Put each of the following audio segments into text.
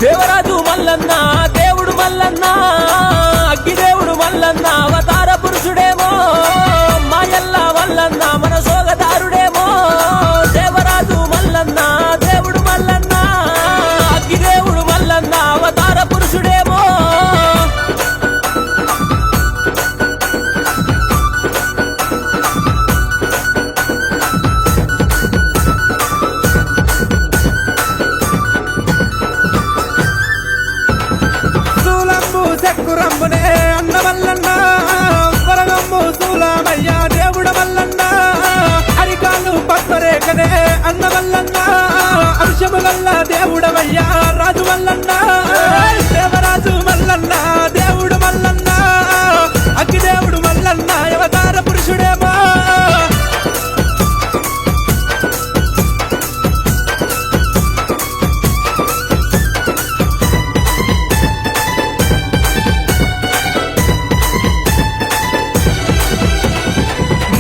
దేవరాజు మల్లన్న దేవుడు మల్లన్న అగ్గిదేవుడు మల్లన్న అవతార పురుషుడేమో మాయల్ల మల్లన్న మన సోగదారుడేమో దేవరాజు మల్లన్న దేవుడు మల్లన్న అగ్గిదేవుడు మల్లన్న అవతార పురుషుడేమో చెక్కురమ్మునే అన్న మల్లన్న వరగమ్ము సూలమయ్య దేవుడ మల్లన్న హరికాలు పద్మరేఖనే అన్న మల్లన్న అంశము వల్ల దేవుడమయ్య రాజు మల్లన్న దేవరాజు మల్లన్న దేవుడు మల్లన్న అగ్గిదేవుడు మల్లన్న అవతార పురుషుడేమో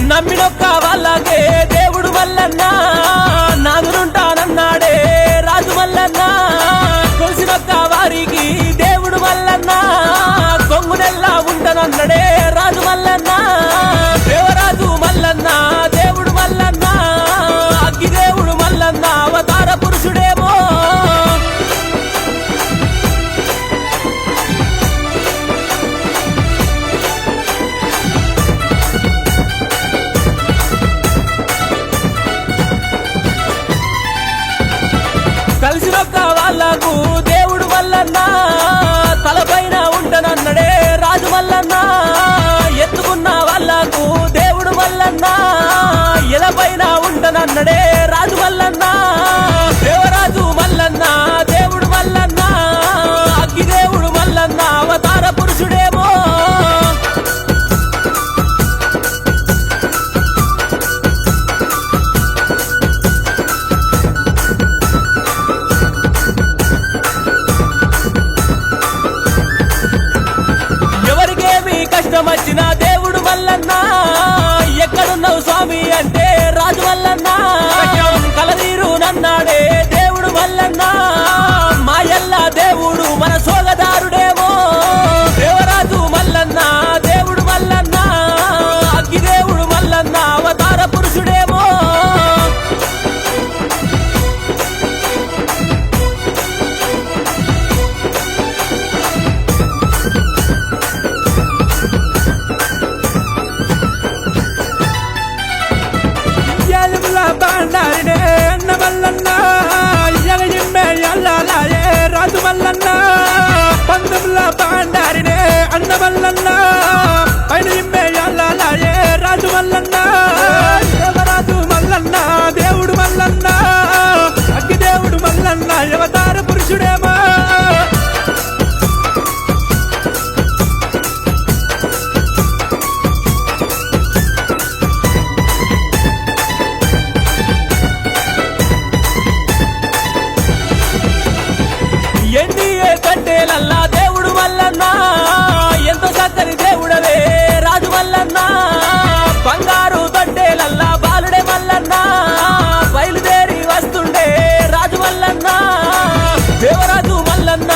నమ్మినొక్క వాళ్ళకే దేవుడు మల్లన్న నాదునుంటానన్నాడే రాజు మల్లన్న కొలిసినొక్క వారికి దేవుడు మల్లన్న కొంగునెల్లా ఉంటానన్నడే రాజు మల్లన్న దేవరాజు మల్లన్న దేవుడు మల్లన్న అగ్గిదేవుడు మల్లన్న అవతార పురుషుడేమో కలిసినొక్క వాళ్ళకు దేవుడు మల్లన్న తలపైన ఉంటానన్నడే రాజు మల్లన్న ఎత్తుకున్న వాళ్ళకు దేవుడు మల్లన్న ఎలపైన ఉంటానన్నడే రాజు మల్లన్న దేవరాజు మల్లన్న దేవుడు మల్లన్న అగ్గిదేవుడు మల్లన్న అవతార పురుషుడేమో కష్టం వచ్చిన దేవుడు మల్లన్న ఎక్కడున్నావు స్వామి అంటే రాజు మల్లన్న కలదీరు నన్నాడే దేవుడు మల్లన్న మాయల్ల దేవుడు మన సోగదారుడేమో దేవరాజు మల్లన్న దేవుడు మల్లన్న అగ్గిదేవుడు మల్లన్న అవతార పురుషుడేమో బాండారినే అన్న మల్లన్న ఎగజిమ్మే ఎల్లాలాయే రాజు మల్లన్న పందుల బాండారినే అన్న మల్లన్న పైన ఇమ్మే ఎల్లాలాయే రాజు మల్లన్న దేవరాజు మల్లన్న దేవుడు మల్లన్న అగ్గిదేవుడు మల్లన్న అవతార పురుషుడేమో ఎన్డీఏ కట్టేలల్లా దేవుడు మల్లన్న ఎంతో చక్కని దేవుడవే రాజు మల్లన్న బంగారు తొట్టేలల్లా బాలుడే మల్లన్న బయలుదేరి వస్తుండే రాజు మల్లన్న దేవరాజు మల్లన్న